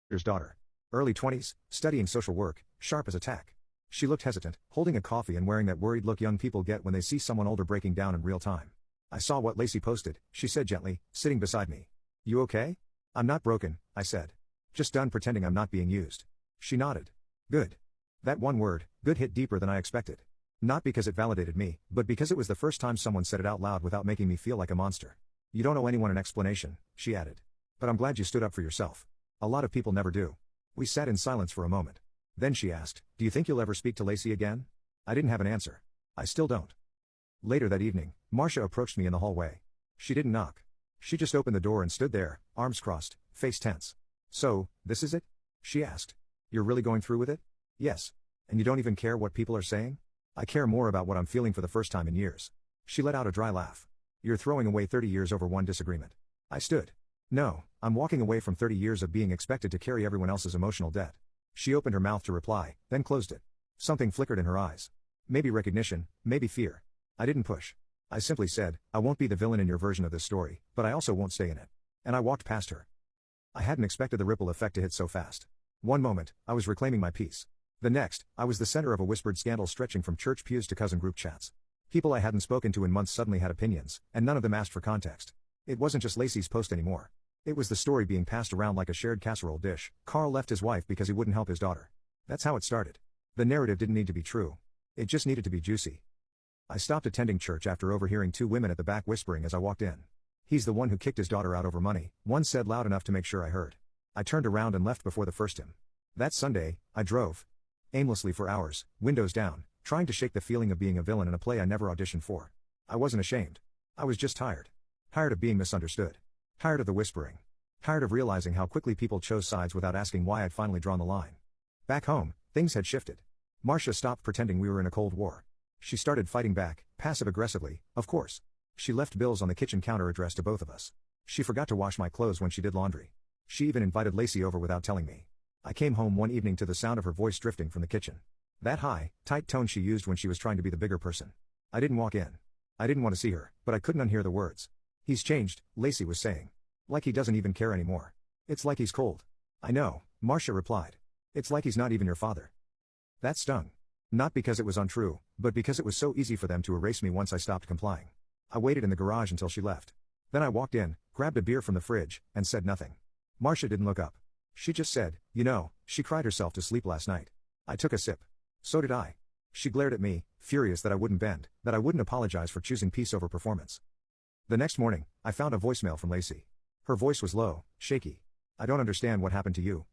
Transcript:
Marsha's daughter. Early 20s, studying social work, sharp as a tack. She looked hesitant, holding a coffee and wearing that worried look young people get when they see someone older breaking down in real time. I saw what Lacey posted, she said gently, sitting beside me. You okay? I'm not broken, I said. Just done pretending I'm not being used. She nodded. Good. That one word, good, hit deeper than I expected. Not because it validated me, but because it was the first time someone said it out loud without making me feel like a monster. You don't owe anyone an explanation, she added. But I'm glad you stood up for yourself. A lot of people never do. We sat in silence for a moment. Then she asked, do you think you'll ever speak to Lacey again? I didn't have an answer. I still don't. Later that evening, Marsha approached me in the hallway. She didn't knock. She just opened the door and stood there, arms crossed, face tense. So, this is it? She asked. You're really going through with it? Yes. And you don't even care what people are saying? I care more about what I'm feeling for the first time in years. She let out a dry laugh. You're throwing away 30 years over one disagreement. I stood. No, I'm walking away from 30 years of being expected to carry everyone else's emotional debt. She opened her mouth to reply, then closed it. Something flickered in her eyes. Maybe recognition, maybe fear. I didn't push. I simply said, I won't be the villain in your version of this story, but I also won't stay in it. And I walked past her. I hadn't expected the ripple effect to hit so fast. One moment, I was reclaiming my peace. The next, I was the center of a whispered scandal stretching from church pews to cousin group chats. People I hadn't spoken to in months suddenly had opinions, and none of them asked for context. It wasn't just Lacey's post anymore. It was the story being passed around like a shared casserole dish. Carl left his wife because he wouldn't help his daughter. That's how it started. The narrative didn't need to be true. It just needed to be juicy. I stopped attending church after overhearing two women at the back whispering as I walked in. He's the one who kicked his daughter out over money, one said loud enough to make sure I heard. I turned around and left before the first hymn. That Sunday, I drove aimlessly for hours, windows down, trying to shake the feeling of being a villain in a play I never auditioned for. I wasn't ashamed. I was just tired. Tired of being misunderstood. Tired of the whispering. Tired of realizing how quickly people chose sides without asking why I'd finally drawn the line. Back home, things had shifted. Marsha stopped pretending we were in a Cold War. She started fighting back, passive-aggressively, of course. She left bills on the kitchen counter addressed to both of us. She forgot to wash my clothes when she did laundry. She even invited Lacey over without telling me. I came home one evening to the sound of her voice drifting from the kitchen. That high, tight tone she used when she was trying to be the bigger person. I didn't walk in. I didn't want to see her, but I couldn't unhear the words. He's changed, Lacey was saying. Like he doesn't even care anymore. It's like he's cold. I know, Marsha replied. It's like he's not even your father. That stung. Not because it was untrue, but because it was so easy for them to erase me once I stopped complying. I waited in the garage until she left. Then I walked in, grabbed a beer from the fridge, and said nothing. Marsha didn't look up. She just said, you know, she cried herself to sleep last night. I took a sip. So did I. She glared at me, furious that I wouldn't bend, that I wouldn't apologize for choosing peace over performance. The next morning, I found a voicemail from Lacey. Her voice was low, shaky. I don't understand what happened to you,